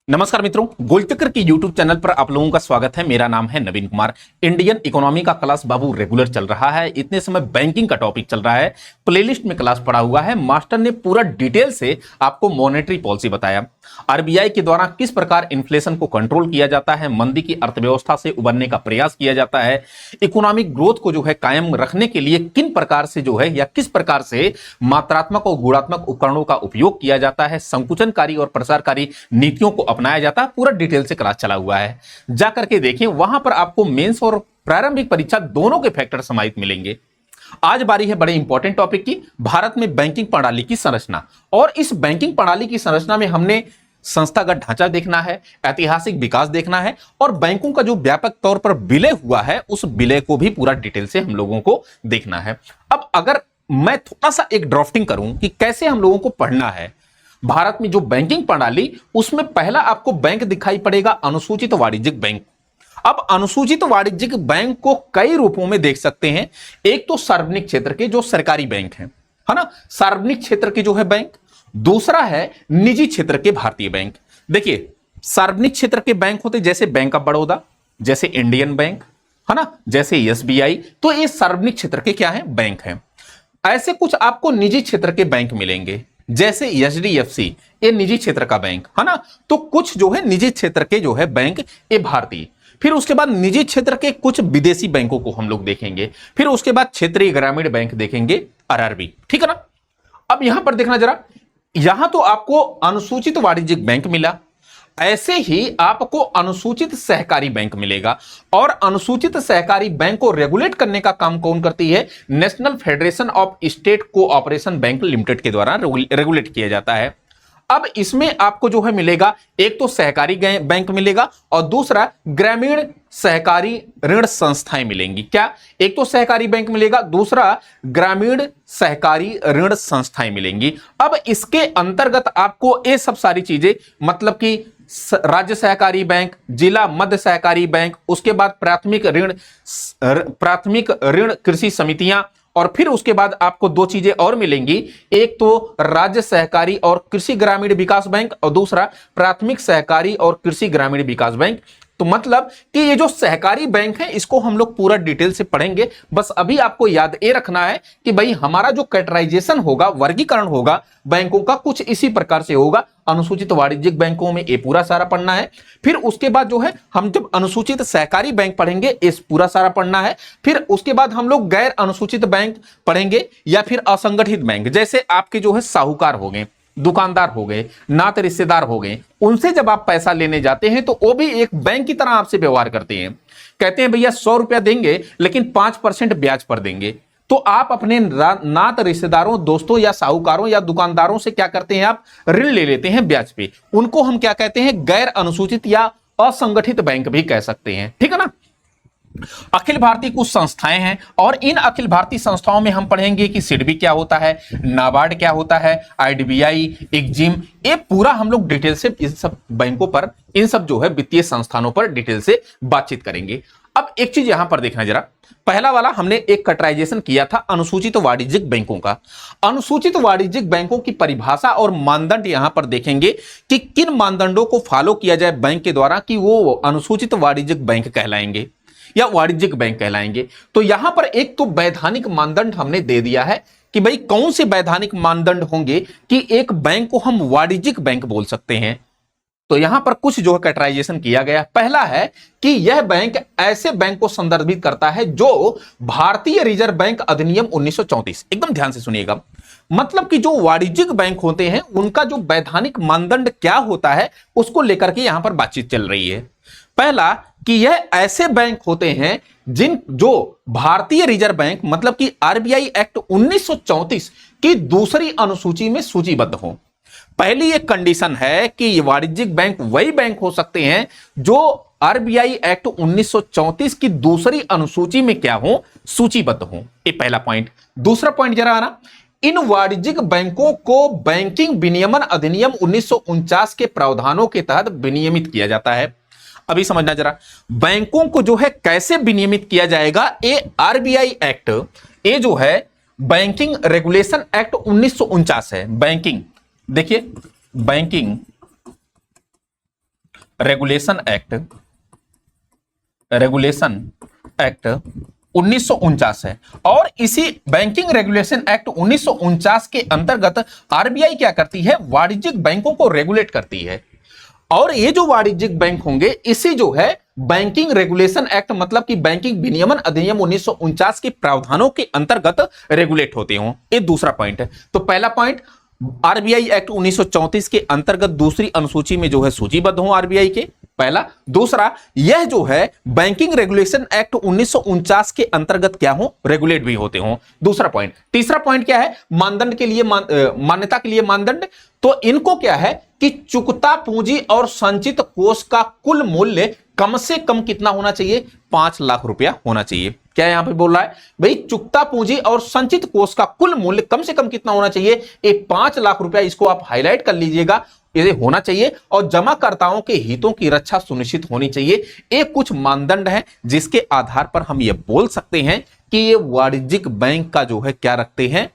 नमस्कार मित्रों, गोल्डचक्र की यूट्यूब चैनल पर आप लोगों का स्वागत है। मेरा नाम है नवीन कुमार। इंडियन इकोनॉमी का क्लास बाबू रेगुलर चल रहा है। इतने समय बैंकिंग का टॉपिक चल रहा है। प्लेलिस्ट में क्लास पड़ा हुआ है। मास्टर ने पूरा डिटेल से आपको मॉनेटरी पॉलिसी बताया, आरबीआई के द्वारा किस प्रकार इन्फ्लेशन को कंट्रोल किया जाता है, मंदी की अर्थव्यवस्था से उबरने का प्रयास किया जाता है, इकोनॉमिक ग्रोथ को जो है कायम रखने के लिए किन प्रकार से जो है या किस प्रकार से मात्रात्मक और गुणात्मक उपकरणों का उपयोग किया जाता है, संकुचनकारी और प्रसारकारी नीतियों को अपनाया जाता है। पूरा डिटेल से क्लास चला हुआ है, जाकर के देखिए। वहां पर आपको मेंस और प्रारंभिक परीक्षा दोनों के फैक्टर समाहित मिलेंगे। आज बारी है बड़े इंपॉर्टेंट टॉपिक की, भारत में बैंकिंग प्रणाली की संरचना। और इस बैंकिंग प्रणाली की संरचना में हमने संस्थागत ढांचा देखना है, ऐतिहासिक विकास देखना है, और बैंकों का जो व्यापक तौर पर विलय हुआ है उस विलय को भी पूरा डिटेल से हम लोगों को देखना है। अब अगर मैं थोड़ा सा एक ड्राफ्टिंग करूं कि कैसे हम लोगों को पढ़ना है भारत में जो बैंकिंग प्रणाली, उसमें पहला आपको बैंक दिखाई पड़ेगा अनुसूचित वाणिज्यिक बैंक। अब अनुसूचित वाणिज्यिक बैंक को कई रूपों में देख सकते हैं। एक तो सार्वजनिक क्षेत्र के जो सरकारी बैंक हैं, है ना, सार्वजनिक क्षेत्र के जो है बैंक। दूसरा है निजी क्षेत्र के भारतीय बैंक। देखिए, सार्वजनिक क्षेत्र के बैंक होते जैसे बैंक ऑफ बड़ौदा, जैसे इंडियन बैंक, है ना, जैसे एसबीआई। तो ये सार्वजनिक क्षेत्र के क्या है, बैंक हैं। ऐसे कुछ आपको निजी क्षेत्र के बैंक मिलेंगे, जैसे एचडीएफसी, ये निजी क्षेत्र का बैंक है ना। तो कुछ जो है निजी क्षेत्र के जो है बैंक, ये भारतीय। फिर उसके बाद निजी क्षेत्र के कुछ विदेशी बैंकों को हम लोग देखेंगे। फिर उसके बाद क्षेत्रीय ग्रामीण बैंक देखेंगे, आरआरबी। ठीक है ना। अब यहां पर देखना जरा, यहां तो आपको अनुसूचित वाणिज्यिक बैंक मिला, ऐसे ही आपको अनुसूचित सहकारी बैंक मिलेगा। और अनुसूचित सहकारी बैंक को रेगुलेट करने का काम कौन करती है, national federation of state cooperation bank limited के द्वारा रेगुलेट किया जाता है। अब इसमें आपको जो है मिलेगा, एक तो सहकारी बैंक मिलेगा और दूसरा ग्रामीण सहकारी ऋण संस्थाएं मिलेंगी। क्या, एक तो सहकारी बैंक मिलेगा, दूसरा ग्रामीण सहकारी ऋण संस्थाएं मिलेंगी। अब इसके अंतर्गत आपको ये सब सारी चीजें, मतलब कि राज्य सहकारी बैंक, जिला मध्य सहकारी बैंक, उसके बाद प्राथमिक ऋण कृषि समितियां, और फिर उसके बाद आपको दो चीजें और मिलेंगी, एक तो राज्य सहकारी और कृषि ग्रामीण विकास बैंक और दूसरा प्राथमिक सहकारी और कृषि ग्रामीण विकास बैंक। तो मतलब कि ये जो सहकारी बैंक है इसको हम लोग पूरा डिटेल से पढ़ेंगे। बस अभी आपको याद ये रखना है कि भाई हमारा जो कैटेगराइजेशन होगा, वर्गीकरण होगा बैंकों का, कुछ इसी प्रकार से होगा। अनुसूचित वाणिज्यिक बैंकों में ये पूरा सारा पढ़ना है। फिर उसके बाद जो है हम जब अनुसूचित सहकारी बैंक पढ़ेंगे, इस पूरा सारा पढ़ना है। फिर उसके बाद हम लोग गैर अनुसूचित बैंक पढ़ेंगे या फिर असंगठित बैंक, जैसे आपके जो है साहूकार हो गए, दुकानदार हो गए, नात रिश्तेदार हो गए। उनसे जब आप पैसा लेने जाते हैं तो वो भी एक बैंक की तरह आपसे व्यवहार करते हैं। कहते हैं भैया 100 रुपया देंगे लेकिन 5% ब्याज पर देंगे। तो आप अपने नात रिश्तेदारों, दोस्तों या साहूकारों या दुकानदारों से क्या करते हैं, आप ऋण ले लेते हैं ब्याज पे। उनको हम क्या कहते हैं, गैर अनुसूचित या असंगठित बैंक भी कह सकते हैं। ठीक है ना। अखिल भारतीय कुछ संस्थाएं हैं और इन अखिल भारतीय संस्थाओं में हम पढ़ेंगे कि सिडबी क्या होता है, नाबार्ड क्या होता है, आईडीबीआई, एक्जिम। ये पूरा हम लोग डिटेल से इन सब बैंकों पर, इन सब जो है वित्तीय संस्थानों पर डिटेल से बातचीत करेंगे। अब एक चीज यहां पर देखना जरा, पहला वाला हमने एक कैटेगराइजेशन किया था अनुसूचित वाणिज्यिक बैंकों का। अनुसूचित वाणिज्यिक बैंकों की परिभाषा और मानदंड यहां पर देखेंगे कि किन मानदंडों को फॉलो किया जाए बैंक के द्वारा कि वो अनुसूचित वाणिज्यिक बैंक कहलाएंगे या वाणिज्यिक बैंक कहलाएंगे। तो यहां पर एक तो वैधानिक मानदंड हमने दे दिया है कि भाई कौन से वैधानिक मानदंड होंगे कि एक बैंक को हम वाणिज्यिक बैंक बोल सकते हैं। तो यहां पर कुछ जो है कैटेगराइजेशन किया गया। पहला है कि यह बैंक ऐसे बैंक को संदर्भित करता है जो भारतीय रिजर्व बैंक अधिनियम 1934, एकदम ध्यान से सुनिएगा, मतलब कि जो वाणिज्यिक बैंक होते हैं उनका जो वैधानिक मानदंड क्या होता है उसको लेकर के यहां पर बातचीत चल रही है। पहला कि यह ऐसे बैंक होते हैं जो भारतीय रिजर्व बैंक, मतलब कि आरबीआई एक्ट 1934 की दूसरी अनुसूची में सूचीबद्ध हो। पहली एक कंडीशन है कि वाणिज्यिक बैंक वही बैंक हो सकते हैं जो आरबीआई एक्ट 1934 की दूसरी अनुसूची में क्या हो, सूचीबद्ध हो। ये पहला पॉइंट। दूसरा पॉइंट जरा आना, इन वाणिज्यिक बैंकों को बैंकिंग विनियमन अधिनियम 1949 के प्रावधानों के तहत विनियमित किया जाता है। अभी समझना जरा, बैंकों को जो है कैसे विनियमित किया जाएगा। ये आरबीआई एक्ट, ये जो है बैंकिंग रेगुलेशन एक्ट 1949 है। बैंकिंग, देखिए बैंकिंग रेगुलेशन एक्ट 1949 है। और इसी बैंकिंग रेगुलेशन एक्ट 1949 के अंतर्गत आरबीआई क्या करती है, वाणिज्यिक बैंकों को रेगुलेट करती है। और ये जो वाणिज्यिक बैंक होंगे इसी जो है बैंकिंग रेगुलेशन एक्ट मतलब कि बैंकिंग विनियमन अधिनियम 1949 के प्रावधानों के अंतर्गत रेगुलेट होते हों। ये दूसरा पॉइंट है। तो पहला पॉइंट, आरबीआई एक्ट 1934 के अंतर्गत दूसरी अनुसूची में जो है सूचीबद्ध हो आरबीआई के, पहला। दूसरा, यह जो है बैंकिंग रेगुलेशन एक्ट 1949 के अंतर्गत क्या हो, रेगुलेट भी होते हो, दूसरा पॉइंट। तीसरा पॉइंट क्या है, मानदंड के लिए मान्यता के लिए मानदंड। तो इनको क्या है कि चुकता पूंजी और संचित कोष का कुल मूल्य कम से कम कितना होना चाहिए, 5 लाख रुपया होना चाहिए। क्या यहां पे बोल रहा है भाई, चुकता पूंजी और संचित कोष का कुल मूल्य कम से कम कितना होना चाहिए, ये 5 लाख रुपया। इसको आप हाईलाइट कर लीजिएगा, ये होना चाहिए। और जमाकर्ताओं के हितों की रक्षा सुनिश्चित होनी चाहिए। ये कुछ मानदंड हैं जिसके आधार पर हम ये बोल सकते हैं कि ये वाणिज्यिक बैंक का जो है क्या रखते हैं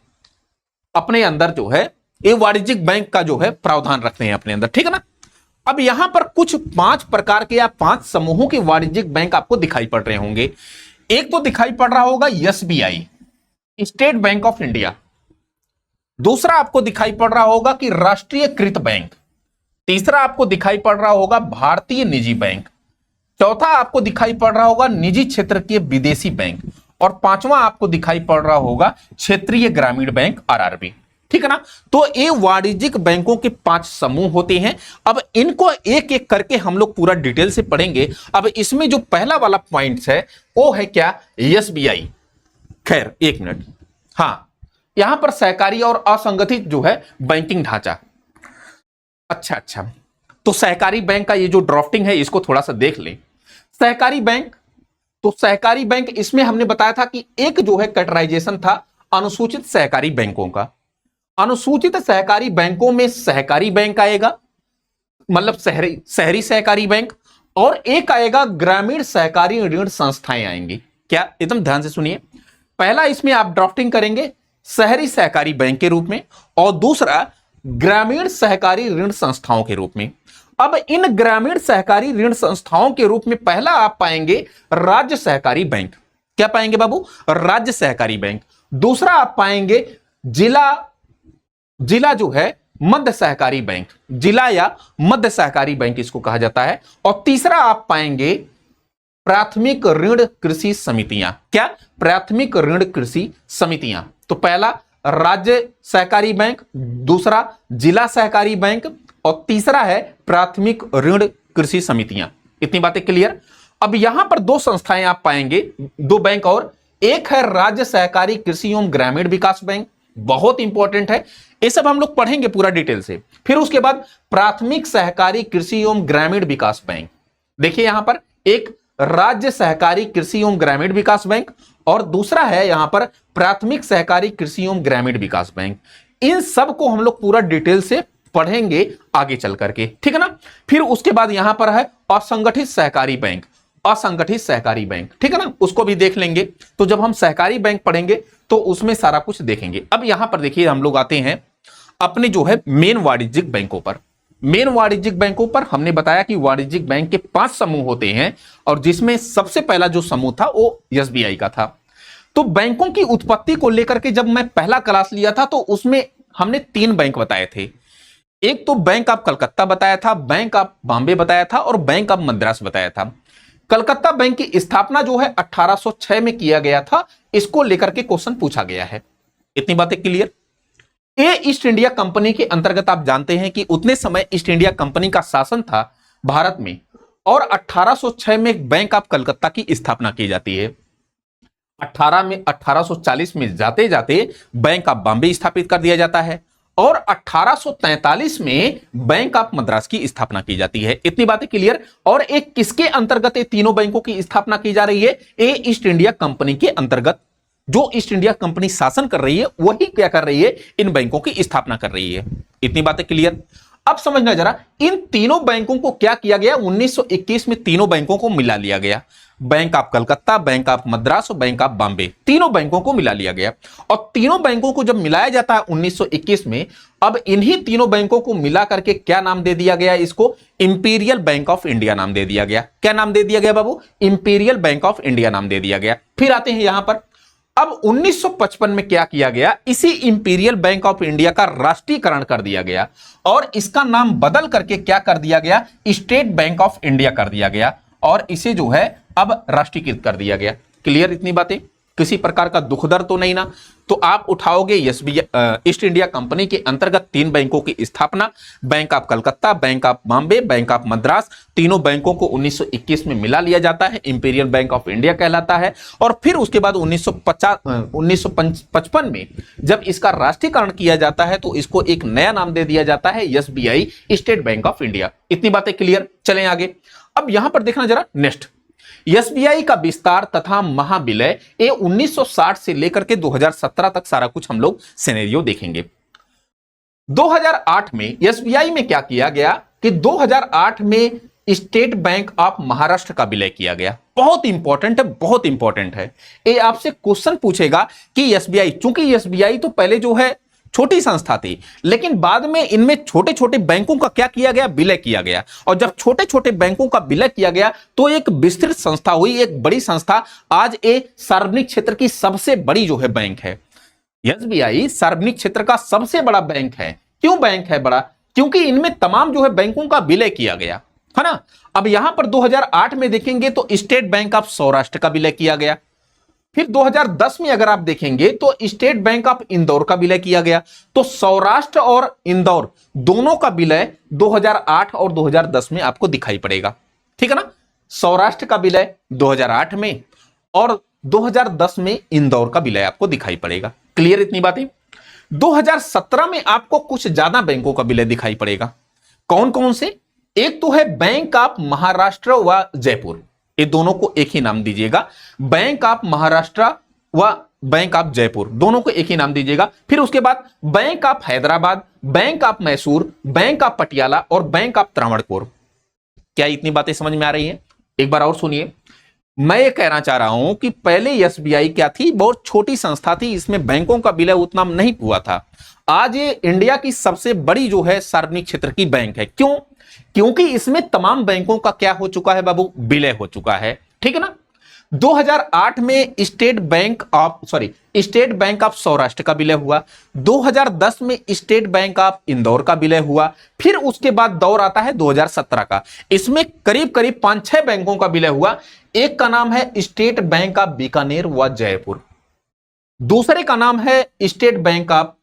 अपने अंदर, जो है ये वाणिज्यिक बैंक का जो है प्रावधान रखते हैं अपने अंदर, ठीक है ना। अब यहां पर कुछ 5 प्रकार के या 5 समूहों के वाणिज्यिक बैंक आपको दिखाई पड़ रहे होंगे। एक तो दिखाई पड़ रहा होगा SBI, state bank of India. दूसरा आपको दिखाई पड़ रहा होगा कि राष्ट्रीयकृत बैंक। तीसरा आपको दिखाई पड़ रहा होगा भारतीय निजी बैंक। चौथा आपको दिखाई पड़ रहा होगा निजी क्षेत्र के विदेशी बैंक। और पांचवा आपको दिखाई पड़ रहा होगा क्षेत्रीय ग्रामीण बैंक, आरआरबी, ठीक है ना। तो ये वाणिज्यिक बैंकों के 5 समूह होते हैं। अब इनको एक एक करके हम लोग पूरा डिटेल से पढ़ेंगे। अब इसमें जो पहला वाला पॉइंट है वो है क्या, एसबीआई। खैर एक मिनट, हाँ, यहां पर सहकारी और असंगठित जो है बैंकिंग ढांचा। अच्छा, तो सहकारी बैंक का ये जो ड्राफ्टिंग है इसको थोड़ा सा देख लें। सहकारी बैंक, तो सहकारी बैंक इसमें हमने बताया था कि एक जो है कैटेगराइजेशन था अनुसूचित सहकारी बैंकों का। अनुसूचित सहकारी बैंकों में सहकारी बैंक आएगा, मतलब शहरी सहकारी बैंक, और एक आएगा ग्रामीण सहकारी ऋण संस्थाएं आएंगी। क्या, एकदम ध्यान से सुनिए। पहला इसमें आप ड्राफ्टिंग करेंगे शहरी सहकारी बैंक के रूप में, और दूसरा ग्रामीण सहकारी ऋण संस्थाओं के रूप में। अब इन ग्रामीण सहकारी ऋण संस्थाओं के रूप में पहला आप पाएंगे राज्य सहकारी बैंक। क्या पाएंगे बाबू, राज्य सहकारी बैंक। दूसरा आप पाएंगे जिला जो है मध्य सहकारी बैंक, जिला या मध्य सहकारी बैंक इसको कहा जाता है। और तीसरा आप पाएंगे प्राथमिक ऋण कृषि समितियां। क्या, प्राथमिक ऋण कृषि समितियां। तो पहला राज्य सहकारी बैंक, दूसरा जिला सहकारी बैंक, और तीसरा है प्राथमिक ऋण कृषि समितियां। इतनी बातें क्लियर। अब यहां पर 2 संस्थाएं आप पाएंगे, 2 बैंक और, एक है राज्य सहकारी कृषि एवं ग्रामीण विकास बैंक, बहुत इंपॉर्टेंट है, ये सब हम लोग पढ़ेंगे पूरा डिटेल से। फिर उसके बाद प्राथमिक सहकारी कृषि एवं ग्रामीण विकास बैंक। देखिए यहां पर एक राज्य सहकारी कृषि एवं ग्रामीण विकास बैंक और दूसरा है यहां पर प्राथमिक सहकारी कृषि एवं ग्रामीण विकास बैंक। इन सब को हम लोग पूरा डिटेल से पढ़ेंगे आगे चल करके, ठीक है ना। फिर उसके बाद यहां पर है असंगठित सहकारी बैंक, असंगठित सहकारी बैंक, ठीक है ना, उसको भी देख लेंगे। तो जब हम सहकारी बैंक पढ़ेंगे तो उसमें सारा कुछ देखेंगे। अब यहां पर देखिए हम लोग आते हैं अपने जो है मेन वाणिज्यिक बैंकों पर। मेन वाणिज्यिक बैंकों पर हमने बताया कि वाणिज्यिक बैंक के 5 समूह होते हैं, और जिसमें सबसे पहला जो समूह था वो एसबीआई का था। तो बैंकों की उत्पत्ति को लेकर के जब मैं पहला क्लास लिया था तो उसमें हमने 3 बैंक बताए थे। एक तो बैंक ऑफ कलकत्ता बताया था, बैंक ऑफ बॉम्बे बताया था, और बैंक ऑफ मद्रास बताया था। कलकत्ता बैंक की स्थापना जो है 1806 में किया गया था। इसको लेकर के क्वेश्चन पूछा गया है। इतनी बातें क्लियर। ये ईस्ट इंडिया कंपनी के अंतर्गत आप जानते हैं कि उतने समय ईस्ट इंडिया कंपनी का शासन था भारत में, और 1806 में बैंक ऑफ कलकत्ता की स्थापना की जाती है। 1840 में जाते जाते बैंक ऑफ बॉम्बे स्थापित कर दिया जाता है, और 1843 में बैंक ऑफ मद्रास की स्थापना की जाती है। इतनी बातें क्लियर। और एक किसके अंतर्गत ये तीनों बैंकों की स्थापना की जा रही है, ये ईस्ट इंडिया कंपनी के अंतर्गत। जो ईस्ट इंडिया कंपनी शासन कर रही है वही क्या कर रही है, इन बैंकों की स्थापना कर रही है। इतनी बातें क्लियर। अब समझना जरा, इन तीनों बैंकों को क्या किया गया, 1921 में तीनों बैंकों को मिला लिया गया। Bank of Calcutta, bank of Madras और बैंक ऑफ बॉम्बे, तीनों बैंकों को मिला लिया गया। और तीनों बैंकों को जब मिलाया जाता है 1921 में, अब इन्हीं तीनों बैंकों को मिला करके क्या नाम दे दिया गया, इसको इंपीरियल बैंक ऑफ इंडिया नाम दे दिया गया। क्या नाम दे दिया गया बाबू, इंपीरियल बैंक ऑफ इंडिया नाम दे दिया गया। फिर आते हैं यहां पर, अब 1955 में क्या किया गया, इसी इंपीरियल बैंक ऑफ इंडिया का राष्ट्रीयकरण कर दिया गया और इसका नाम बदल करके क्या कर दिया गया, स्टेट बैंक ऑफ इंडिया कर दिया गया और इसे जो है अब राष्ट्रीयकृत कर दिया गया। क्लियर इतनी बातें, किसी प्रकार का दुख दर्द तो नहीं ना। तो आप उठाओगे ईस्ट इंडिया कंपनी के अंतर्गत 3 बैंकों की स्थापना, bank of Calcutta, bank of Bombay, bank of Madras, तीनों बैंकों को 1921 में मिला लिया जाता है, इंपीरियल बैंक ऑफ इंडिया कहलाता है। और फिर उसके बाद 1955 में जब इसका राष्ट्रीयकरण किया जाता है तो इसको एक नया नाम दे दिया जाता है, SBI, state bank of India. इतनी बातें क्लियर। चलें आगे। अब यहां पर देखना जरा नेक्स्ट, एसबीआई का विस्तार तथा महाविलय, ये 1960 से लेकर के 2017 तक सारा कुछ हम लोग सिनेरियो देखेंगे। 2008 में एसबीआई में क्या किया गया कि 2008 में स्टेट बैंक ऑफ महाराष्ट्र का विलय किया गया। बहुत इंपॉर्टेंट है, बहुत इंपॉर्टेंट है। ये आपसे क्वेश्चन पूछेगा कि एसबीआई, चूंकि एसबीआई तो पहले जो है छोटी संस्था थी, लेकिन बाद में इनमें छोटे छोटे बैंकों का क्या किया गया, विलय किया गया। और जब छोटे छोटे बैंकों का विलय किया गया तो एक विस्तृत संस्था हुई, एक बड़ी संस्था। आज एक सार्वजनिक क्षेत्र की सबसे बड़ी जो है बैंक है एसबीआई, सार्वजनिक क्षेत्र का सबसे बड़ा बैंक है। क्यों बैंक है बड़ा, क्योंकि इनमें तमाम जो है बैंकों का विलय किया गया है ना। अब यहां पर 2008 में देखेंगे तो स्टेट बैंक ऑफ सौराष्ट्र का विलय किया गया। फिर 2010 में अगर आप देखेंगे तो स्टेट बैंक ऑफ इंदौर का विलय किया गया। तो सौराष्ट्र और इंदौर दोनों का विलय 2008 और 2010 में आपको दिखाई पड़ेगा, ठीक है ना। सौराष्ट्र का विलय 2008 में और 2010 में इंदौर का विलय आपको दिखाई पड़ेगा। क्लियर इतनी बातें। 2017 में आपको कुछ ज्यादा बैंकों का विलय दिखाई पड़ेगा। कौन कौन से, एक तो है बैंक ऑफ महाराष्ट्र व जयपुर, ये दोनों को एक ही नाम दीजिएगा, बैंक ऑफ महाराष्ट्र व बैंक ऑफ जयपुर, दोनों को एक ही नाम दीजिएगा। फिर उसके बाद bank of Hyderabad, bank of Mysore, bank of Patiala और बैंक ऑफ त्रावणकोर। क्या इतनी बातें समझ में आ रही हैं? एक बार और सुनिए। मैं ये कहना चाह रहा हूं कि पहले एसबीआई क्या थी, बहुत छोटी संस्था थी, इसमें बैंकों का विलय उतना नहीं हुआ था। आज ये इंडिया की सबसे बड़ी जो है सार्वजनिक क्षेत्र की बैंक है। क्यों? क्योंकि इसमें तमाम बैंकों का क्या हो चुका है बाबू, विलय हो चुका है, ठीक है ना। 2008 में स्टेट बैंक ऑफ सौराष्ट्र का विलय हुआ। 2010 में स्टेट बैंक ऑफ इंदौर का विलय हुआ। फिर उसके बाद दौर आता है 2017 का, इसमें करीब करीब 5-6 बैंकों का विलय हुआ। एक का नाम है स्टेट बैंक ऑफ बीकानेर व जयपुर, दूसरे का नाम है स्टेट बैंक ऑफ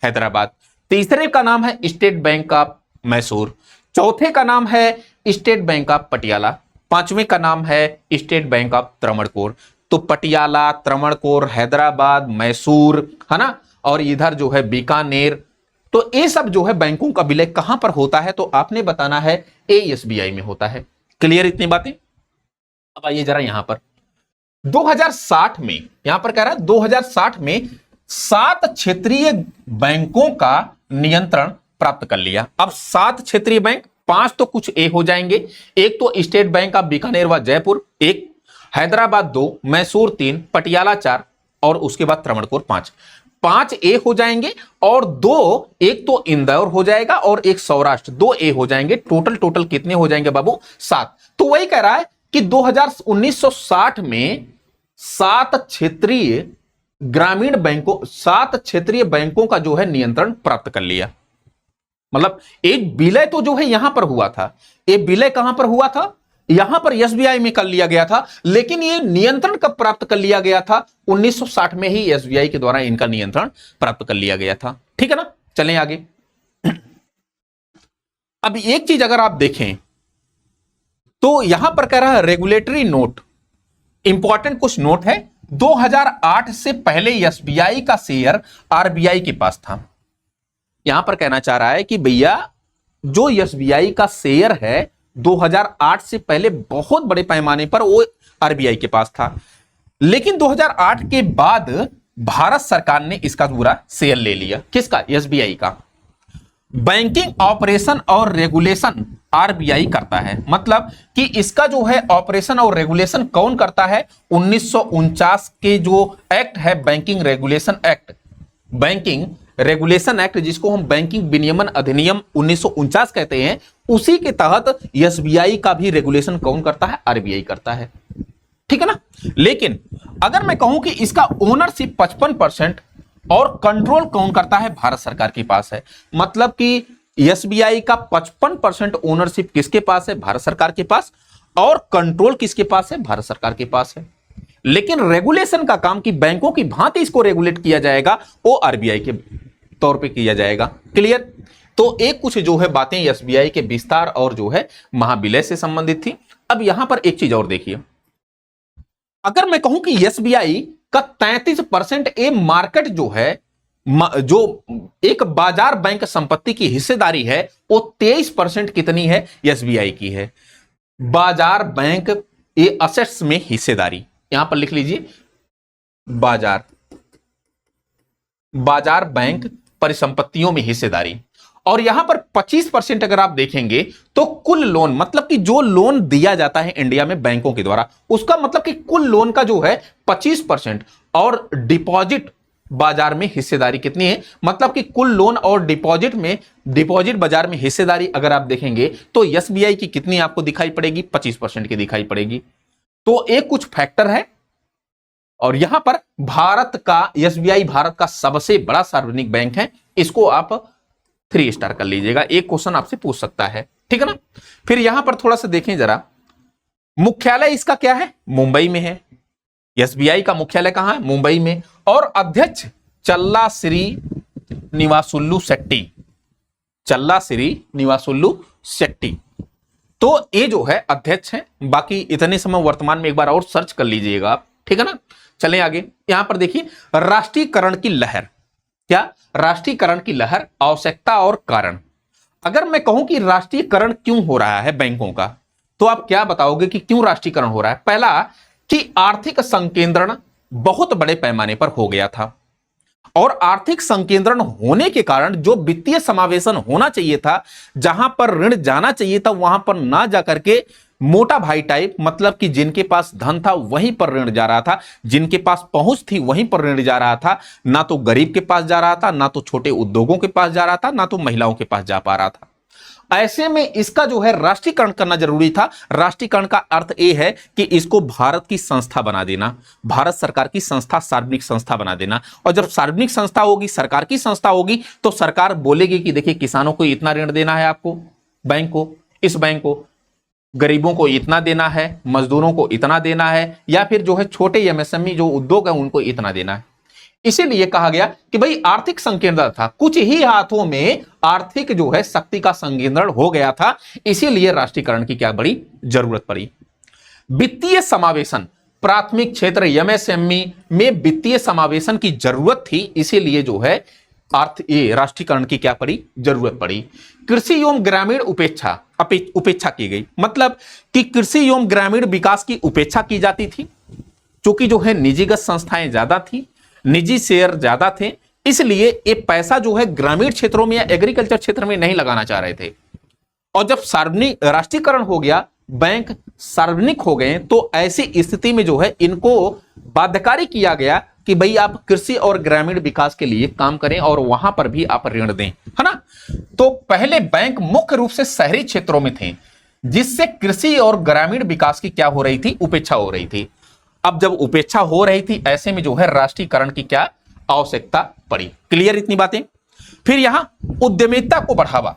हैदराबाद, तीसरे का नाम है स्टेट बैंक ऑफ मैसूर, चौथे का नाम है स्टेट बैंक ऑफ पटियाला, पांचवें का नाम है स्टेट बैंक ऑफ त्रावणकोर। तो पटियाला, त्रावणकोर, हैदराबाद, मैसूर, है ना, और इधर जो है बीकानेर, तो ये सब जो है बैंकों का विलय कहां पर होता है, तो आपने बताना है एसबीआई में होता है। क्लियर इतनी बातें। अब आइए जरा यहां पर 2060 में, यहां पर कह रहा है 2060 में 7 क्षेत्रीय बैंकों का नियंत्रण प्राप्त कर लिया। अब 7 क्षेत्रीय बैंक, 5 तो कुछ ए हो जाएंगे, एक तो स्टेट बैंक ऑफ बीकानेर व जयपुर, एक हैदराबाद 2, मैसूर 3, पटियाला 4 और उसके बाद त्रावणकोर 5 ए हो जाएंगे और 2, एक तो इंदौर हो जाएगा और एक सौराष्ट्र, 2 ए हो जाएंगे। टोटल कितने हो जाएंगे बाबू, 7। तो वही कह रहा है कि 1960 में 7 क्षेत्रीय ग्रामीण बैंकों, 7 क्षेत्रीय बैंकों का जो है नियंत्रण प्राप्त कर लिया। मतलब एक विलय तो जो है यहां पर हुआ था, ये विलय कहां पर हुआ था, यहां पर एसबीआई में कर लिया गया था, लेकिन ये नियंत्रण कब प्राप्त कर लिया गया था, 1960 में ही एसबीआई के द्वारा इनका नियंत्रण प्राप्त कर लिया गया था, ठीक है ना। चलें आगे। अब एक चीज अगर आप देखें तो यहां पर कह रहा है रेगुलेटरी नोट, इंपॉर्टेंट कुछ नोट है। 2008 से पहले एसबीआई का शेयर आरबीआई के पास था। यहां पर कहना चाह रहा है कि भैया जो एसबीआई का शेयर है 2008 से पहले बहुत बड़े पैमाने पर वो आरबीआई के पास था, लेकिन 2008 के बाद भारत सरकार ने इसका पूरा शेयर ले लिया। किसका? एसबीआई का। बैंकिंग ऑपरेशन और रेगुलेशन आरबीआई करता है। मतलब कि इसका जो है ऑपरेशन और रेगुलेशन कौन करता है? 1949 के जो एक्ट है banking regulation act, banking regulation act जिसको हम बैंकिंग विनियमन अधिनियम 1949 कहते हैं, उसी के तहत एसबीआई का भी रेगुलेशन कौन करता है? आरबीआई करता है। ठीक है ना। लेकिन अगर मैं कहूं कि इसका ओनरशिप 55% और कंट्रोल कौन करता है? भारत सरकार के पास है। मतलब कि एसबीआई का 55% ओनरशिप किसके पास है? भारत सरकार के पास। और कंट्रोल किसके पास है? भारत सरकार के पास है। लेकिन रेगुलेशन का काम कि बैंकों की भांति इसको रेगुलेट किया जाएगा वो आरबीआई के तौर पे किया जाएगा। क्लियर। तो एक कुछ जो है बातें एसबीआई के विस्तार और जो है महाविलय से संबंधित थी। अब यहां पर एक चीज और देखिए, अगर मैं कहूं कि एसबीआई का 33% ए मार्केट जो है, जो एक बाजार बैंक संपत्ति की हिस्सेदारी है, वो 23% कितनी है? एसबीआई की है। बाजार बैंक ए असेट्स में हिस्सेदारी, यहां पर लिख लीजिए बाजार बैंक परिसंपत्तियों में हिस्सेदारी। और यहां पर 25% अगर आप देखेंगे तो कुल लोन, मतलब कि जो लोन दिया जाता है इंडिया में बैंकों के द्वारा, उसका मतलब कि कुल लोन का जो है 25%। और डिपॉजिट बाजार में हिस्सेदारी कितनी है? मतलब कि कुल लोन और डिपॉजिट बाजार में हिस्सेदारी अगर आप देखेंगे तो एसबीआई की कितनी आपको दिखाई पड़ेगी? 25% की दिखाई पड़ेगी। तो एक कुछ फैक्टर है। और यहां पर भारत का एसबीआई भारत का सबसे बड़ा सार्वजनिक बैंक है। इसको आप 3 स्टार कर लीजिएगा, एक क्वेश्चन आपसे पूछ सकता है। ठीक है ना। फिर यहां पर थोड़ा सा देखें जरा, मुख्यालय इसका क्या है? मुंबई में है। एसबीआई का मुख्यालय कहां है? मुंबई में। और अध्यक्ष चल्लाश्री निवासुल्लू शेट्टी। तो ये जो है अध्यक्ष है। बाकी इतने समय वर्तमान में एक बार और सर्च कर लीजिएगा आप। ठीक है ना। चलें आगे। यहां पर देखिए राष्ट्रीयकरण की लहर। क्या? राष्ट्रीयकरण की लहर, आवश्यकता और कारण। अगर मैं कहूं कि राष्ट्रीयकरण क्यों हो रहा है बैंकों का, तो आप क्या बताओगे कि क्यों राष्ट्रीयकरण हो रहा है? पहला कि आर्थिक संकेंद्रण बहुत बड़े पैमाने पर हो गया था, और आर्थिक संकेंद्रण होने के कारण जो वित्तीय समावेशन होना चाहिए था, जहां पर ऋण जाना चाहिए था वहां पर ना जाकर के मोटा भाई टाइप, मतलब कि जिनके पास धन था वहीं पर ऋण जा रहा था, जिनके पास पहुंच थी वहीं पर ऋण जा रहा था। ना तो गरीब के पास जा रहा था, ना तो छोटे उद्योगों के पास जा रहा था, ना तो महिलाओं के पास जा पा रहा था। ऐसे में इसका जो है राष्ट्रीयकरण करना जरूरी था। राष्ट्रीयकरण का अर्थ यह है कि इसको भारत की संस्था बना देना, भारत सरकार की संस्था, सार्वजनिक संस्था बना देना। और जब सार्वजनिक संस्था होगी, सरकार की संस्था होगी, तो सरकार बोलेगी कि देखिए किसानों को इतना ऋण देना है, आपको बैंक को, इस बैंक को, गरीबों को इतना देना है, मजदूरों को इतना देना है, या फिर जो है छोटे एमएसएमई जो उद्योग है उनको इतना देना है। इसीलिए कहा गया कि भाई आर्थिक संकेंद्रण था, कुछ ही हाथों में आर्थिक जो है शक्ति का संकेंद्रण हो गया था। इसीलिए राष्ट्रीयकरण की क्या बड़ी जरूरत पड़ी। वित्तीय समावेशन, प्राथमिक क्षेत्र एमएसएमई में वित्तीय समावेशन की जरूरत थी, इसीलिए जो है राष्ट्रीयकरण की क्या पड़ी? जरूरत पड़ी। कृषि एवं ग्रामीण उपेक्षा की गई। मतलब कि कृषि एवं ग्रामीण विकास की उपेक्षा की जाती थी, क्योंकि जो है निजीगत संस्थाएं ज्यादा थी, निजी शेयर ज्यादा थे, इसलिए ये पैसा जो है ग्रामीण क्षेत्रों में या एग्रीकल्चर क्षेत्र में नहीं लगाना चाह रहे थे। और जब सार्वजनिक राष्ट्रीयकरण हो गया, बैंक सार्वजनिक हो गए, तो ऐसी स्थिति में जो है इनको बाध्यकारी किया गया कि भाई आप कृषि और ग्रामीण विकास के लिए काम करें और वहां पर भी आप ऋण दें, है ना। तो पहले बैंक मुख्य रूप से शहरी क्षेत्रों में थे, जिससे कृषि और ग्रामीण विकास की क्या हो रही थी? उपेक्षा हो रही थी। अब जब उपेक्षा हो रही थी, ऐसे में जो है राष्ट्रीयकरण की क्या आवश्यकता पड़ी। क्लियर इतनी बातें। फिर यहां उद्यमिता को बढ़ावा।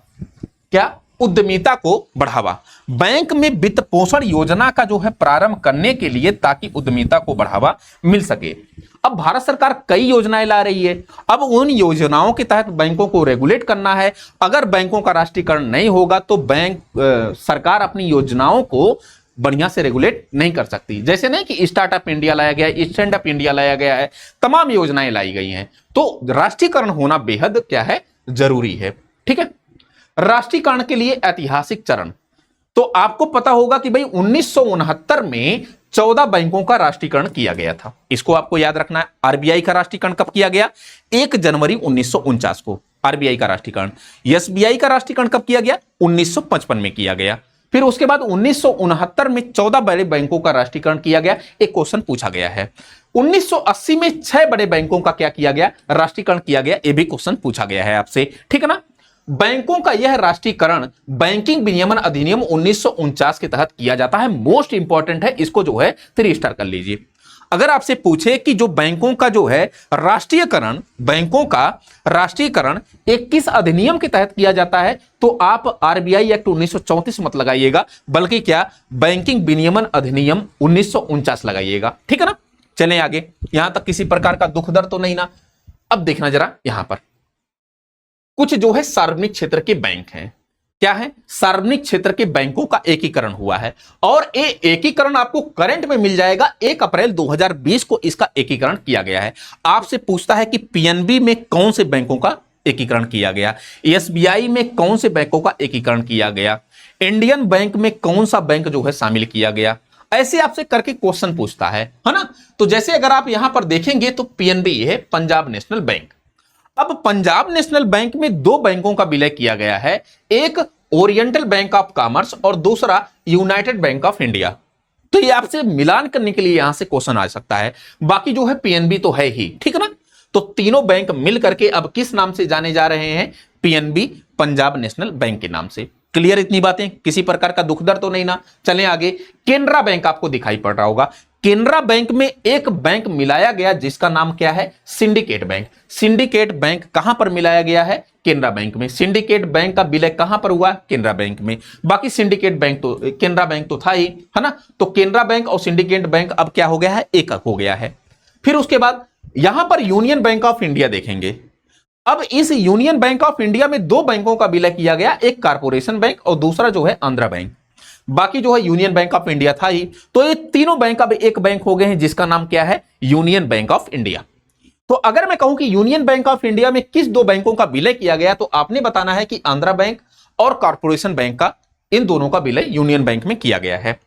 क्या? उद्यमिता को बढ़ावा। बैंक में वित्त पोषण योजना का जो है प्रारंभ करने के लिए, ताकि उद्यमिता को बढ़ावा मिल सके। अब भारत सरकार कई योजनाएं ला रही है। अब उन योजनाओं के तहत बैंकों को रेगुलेट करना है। अगर बैंकों का राष्ट्रीयकरण नहीं होगा तो सरकार अपनी योजनाओं को बढ़िया से रेगुलेट नहीं कर सकती। जैसे नहीं कि स्टार्टअप इंडिया लाया गया है, स्टैंड अप इंडिया लाया गया है, तमाम योजनाएं लाई गई हैं। तो राष्ट्रीयकरण होना बेहद क्या है? जरूरी है। ठीक है। राष्ट्रीयकरण के लिए ऐतिहासिक चरण, तो आपको पता होगा कि भाई 1969 में 14 बैंकों का राष्ट्रीयकरण किया गया था। इसको आपको याद रखना है। आरबीआई का राष्ट्रीयकरण कब किया गया? 1 जनवरी 1949 को। आरबीआई का राष्ट्रीयकरण। एसबीआई का राष्ट्रीयकरण कब किया गया? 1955 में किया गया। फिर उसके बाद 1969 में 14 बड़े बैंकों का राष्ट्रीयकरण किया गया। एक क्वेश्चन पूछा गया है 1980 में 6 बड़े बैंकों का क्या किया गया? राष्ट्रीयकरण किया गया। यह भी क्वेश्चन पूछा गया है आपसे, ठीक है ना। बैंकों का यह राष्ट्रीयकरण बैंकिंग विनियमन अधिनियम 1949 के तहत किया जाता है। मोस्ट इंपॉर्टेंट है, इसको जो है 3 स्टार कर लीजिए। अगर आपसे पूछे कि जो बैंकों का जो है राष्ट्रीयकरण, बैंकों का राष्ट्रीयकरण एक किस अधिनियम के तहत किया जाता है, तो आप आरबीआई एक्ट 1934 मत लगाइएगा, बल्कि क्या बैंकिंग विनियमन अधिनियम 1949 लगाइएगा, ठीक है ना। चलें आगे। यहां तक किसी प्रकार का दुख दर्द तो नहीं ना। अब देखना जरा, यहां पर कुछ जो है सार्वजनिक क्षेत्र के बैंक हैं। क्या है? सार्वजनिक क्षेत्र के बैंकों का एकीकरण हुआ है और ये एकीकरण आपको करंट में मिल जाएगा। 1 अप्रैल 2020 को इसका एकीकरण किया गया है। आपसे पूछता है कि पीएनबी में कौन से बैंकों का एकीकरण किया गया, एसबीआई में कौन से बैंकों का एकीकरण किया गया, इंडियन बैंक में कौन सा बैंक जो है शामिल किया गया, ऐसे आपसे करके क्वेश्चन पूछता है ना। तो जैसे अगर आप यहां पर देखेंगे तो पीएनबी है पंजाब नेशनल बैंक। अब पंजाब नेशनल बैंक में 2 बैंकों का विलय किया गया है, एक ओरिएंटल बैंक ऑफ कॉमर्स और दूसरा यूनाइटेड बैंक ऑफ इंडिया। तो ये आपसे मिलान करने के लिए यहां से क्वेश्चन आ सकता है। बाकी जो है पीएनबी तो है ही, ठीक है ना। तो तीनों बैंक मिल करके अब किस नाम से जाने जा रहे हैं? पीएनबी, पंजाब नेशनल बैंक के नाम से। क्लियर इतनी बातें? किसी प्रकार का दुख दर्द तो नहीं ना। चलें आगे। केनरा बैंक आपको दिखाई पड़ रहा होगा। केनरा बैंक में एक बैंक मिलाया गया जिसका नाम क्या है? Syndicate bank. सिंडिकेट बैंक कहां पर मिलाया गया है? केनरा बैंक में। सिंडिकेट बैंक का विलय कहां पर हुआ? केनरा बैंक में। बाकी सिंडिकेट बैंक तो केनरा बैंक तो था ही, है ना। तो केनरा बैंक और सिंडिकेट बैंक अब क्या हो गया है? एक हो गया है। फिर उसके बाद यहां पर यूनियन बैंक ऑफ इंडिया देखेंगे। अब इस यूनियन बैंक ऑफ इंडिया में 2 बैंकों का विलय किया गया, एक कारपोरेशन बैंक और दूसरा जो है आंध्रा बैंक। बाकी जो है यूनियन बैंक ऑफ इंडिया था ही। तो ये तीनों बैंक अब एक बैंक हो गए हैं जिसका नाम क्या है? Union bank of India. तो अगर मैं कहूं कि यूनियन बैंक ऑफ इंडिया में किस 2 बैंकों का विलय किया गया, तो आपने बताना है कि आंध्रा बैंक और कारपोरेशन बैंक का, इन दोनों का विलय यूनियन बैंक में किया गया है।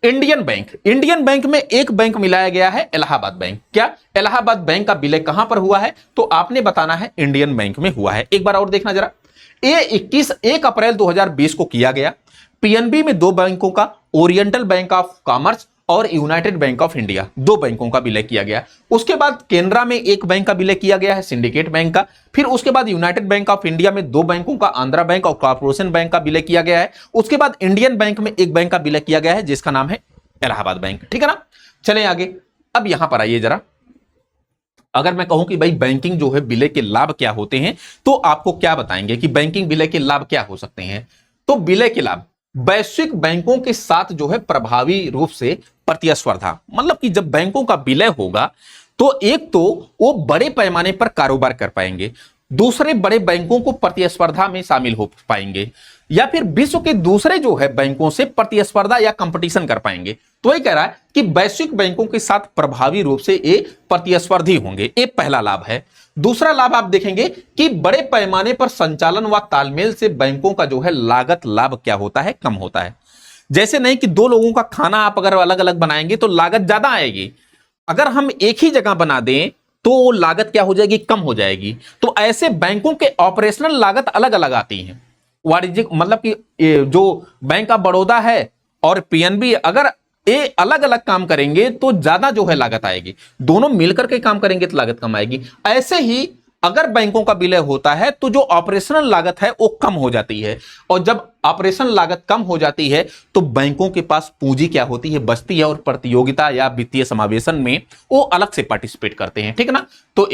इंडियन बैंक, इंडियन बैंक में एक बैंक मिलाया गया है, इलाहाबाद बैंक। क्या इलाहाबाद बैंक का विलय कहां पर हुआ है? तो आपने बताना है इंडियन बैंक में हुआ है। एक बार और देखना जरा। 1 अप्रैल 2020 को किया गया। पीएनबी में 2 बैंकों का, ओरिएंटल बैंक ऑफ कॉमर्स और यूनाइटेड बैंक ऑफ इंडिया, 2 बैंकों का विलय किया गया। उसके बाद केनरा में एक बैंक का विलय किया गया है, सिंडिकेट बैंक का। फिर उसके बाद यूनाइटेड बैंक ऑफ इंडिया में 2 बैंकों का, आंध्रा बैंक और कॉर्पोरेशन बैंक का विलय किया गया है। उसके बाद इंडियन बैंक में एक बैंक का विलय किया गया है जिसका नाम है इलाहाबाद बैंक, ठीक है ना। चलें आगे। अब यहां पर आइए जरा। अगर मैं कहूं कि भाई बैंकिंग जो है विलय के लाभ क्या होते हैं, तो आपको क्या बताएंगे कि बैंकिंग विलय के लाभ क्या हो सकते हैं? तो विलय के लाभ, वैश्विक बैंकों के साथ जो है प्रभावी रूप से प्रतिस्पर्धा। मतलब कि जब बैंकों का विलय होगा तो एक तो वो बड़े पैमाने पर कारोबार कर पाएंगे, दूसरे बड़े बैंकों को प्रतिस्पर्धा में शामिल हो पाएंगे, या फिर विश्व के दूसरे जो है बैंकों से प्रतिस्पर्धा या कंपटीशन कर पाएंगे। तो ये कह रहा है कि वैश्विक बैंकों के साथ प्रभावी रूप से ये प्रतिस्पर्धी होंगे। ये पहला लाभ है। दूसरा लाभ आप देखेंगे कि बड़े पैमाने पर संचालन व तालमेल से बैंकों का जो है लागत लाभ क्या होता है? कम होता है। जैसे नहीं कि 2 लोगों का खाना आप अगर अलग अलग बनाएंगे तो लागत ज्यादा आएगी, अगर हम एक ही जगह बना दें तो लागत क्या हो जाएगी? कम हो जाएगी। तो ऐसे बैंकों के ऑपरेशनल लागत अलग अलग आती हैं। वाणिज्यिक, मतलब कि जो बैंक ऑफ बड़ौदा है और पीएनबी, अगर ये अलग अलग काम करेंगे तो ज्यादा जो है लागत आएगी, दोनों मिलकर के काम करेंगे तो लागत कम आएगी। ऐसे ही अगर बैंकों का विलय होता है तो जो ऑपरेशनल लागत है वो कम हो जाती है, और जब ऑपरेशनल लागत कम हो जाती है तो बैंकों के पास पूंजी क्या होती है? बचती है, और प्रतियोगिता या वित्तीय समावेशन में वो अलग से पार्टिसिपेट करते हैं, ठीक है ना। तो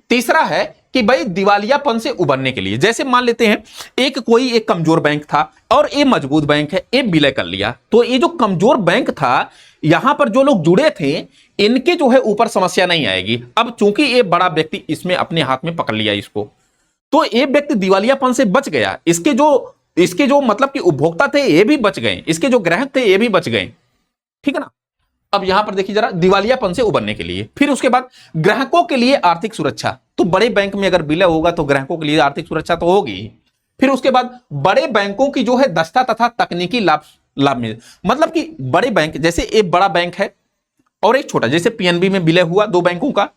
तीसरा है कि भाई दिवालियापन से उबरने के लिए, जैसे मान लेते हैं एक कमजोर बैंक था और ये मजबूत बैंक है, ये विलय कर लिया, तो ये जो कमजोर बैंक था, यहां पर जो लोग जुड़े थे इनके जो है ऊपर समस्या नहीं आएगी। अब चूंकि ये बड़ा व्यक्ति इसमें अपने हाथ में पकड़ लिया इसको, तो ये व्यक्ति दिवालियापन से बच गया। इसके जो मतलब कि उपभोक्ता थे ये भी बच गए, इसके जो ग्राहक थे ये भी बच गए, ठीक है ना। अब यहां पर देखिए जरा, दिवालियापन से उबरने के लिए। फिर उसके बाद ग्राहकों के लिए आर्थिक सुरक्षा, तो बड़े बैंक में अगर विलय होगा तो ग्राहकों के लिए आर्थिक सुरक्षा तो होगी। फिर उसके बाद बड़े बैंकों की जो है दक्षता तथा तकनीकी लाभ मिले, मतलब कि बड़े बैंक, जैसे एक बड़ा बैंक है और एक छोटा, जैसे पीएनबी में विलय हुआ 2 बैंकों का,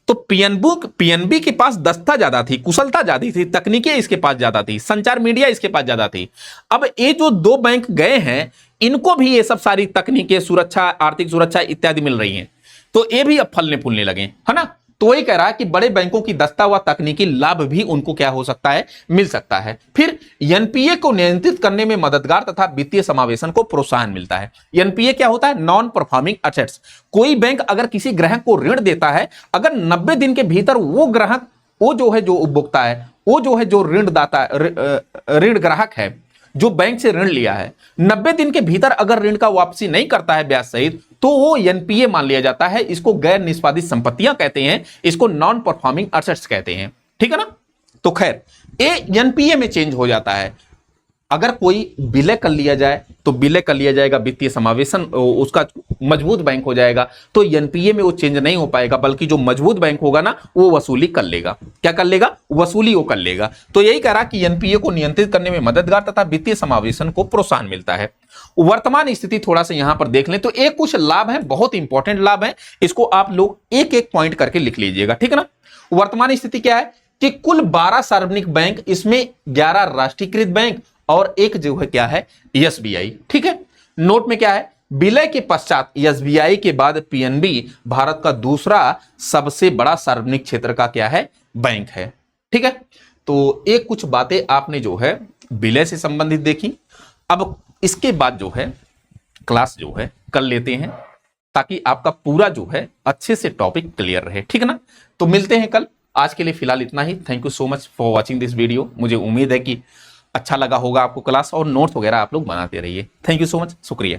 तो पीएनबी के पास दस्ता ज्यादा थी, कुशलता ज्यादा थी, तकनीकें इसके पास ज्यादा थी, संचार मीडिया इसके पास ज्यादा थी। अब ये जो दो बैंक गए हैं, इनको भी ये सब सारी तकनीकें, सुरक्षा, आर्थिक सुरक्षा इत्यादि मिल रही हैं, तो ये भी अब फलने फूलने लगे, है ना। तो वही कह रहा है कि बड़े बैंकों की दस्ता व तकनीकी लाभ भी उनको क्या हो सकता है, मिल सकता है। फिर एनपीए को नियंत्रित करने में मददगार तथा वित्तीय समावेशन को प्रोत्साहन मिलता है। एनपीए क्या होता है? Non performing assets. कोई बैंक अगर किसी ग्राहक को ऋण देता है, अगर 90 दिन के भीतर वो ग्राहक, वो जो है, जो उपभोक्ता है, वो जो है, जो ऋणदाता, ऋण ग्राहक है, जो बैंक से ऋण लिया है, 90 दिन के भीतर अगर ऋण का वापसी नहीं करता है ब्याज सहित, तो वो एनपीए मान लिया जाता है। इसको गैर निष्पादित संपत्तियां कहते हैं, इसको नॉन परफॉर्मिंग एसेट्स कहते हैं, ठीक है ना। तो खैर ये एनपीए में चेंज हो जाता है। अगर कोई विलय कर लिया जाए तो विलय कर लिया जाएगा, वित्तीय समावेशन उसका मजबूत बैंक हो जाएगा, तो एनपीए में वो चेंज नहीं हो पाएगा, बल्कि जो मजबूत बैंक होगा ना, वो वसूली कर लेगा। क्या कर लेगा? वसूली वो कर लेगा। तो यही कह रहा कि एनपीए को नियंत्रित करने में मददगार तथा वित्तीय समावेशन को प्रोत्साहन मिलता है। वर्तमान स्थिति थोड़ा सा यहां पर देख लें तो एक कुछ लाभ है, बहुत इंपॉर्टेंट लाभ है, इसको आप लोग एक एक पॉइंट करके लिख लीजिएगा, ठीक है ना। वर्तमान स्थिति क्या है कि कुल 12 सार्वजनिक बैंक, इसमें 11 राष्ट्रीयकृत बैंक और एक जो है क्या है, एसबीआई, ठीक है। नोट में क्या है? विलय के पश्चात एसबीआई के बाद पीएनबी भारत का दूसरा सबसे बड़ा सार्वजनिक क्षेत्र का क्या है, बैंक है, ठीक है। तो एक कुछ बातें आपने जो है विलय से संबंधित देखी। अब इसके बाद जो है क्लास जो है कर लेते हैं, ताकि आपका पूरा जो है अच्छे से टॉपिक क्लियर रहे, ठीक है ना। तो मिलते हैं कल। आज के लिए फिलहाल इतना ही। Thank you so much for watching this video. मुझे उम्मीद है कि अच्छा लगा होगा आपको क्लास, और नोट्स वगैरह आप लोग बनाते रहिए। थैंक यू सो मच, शुक्रिया।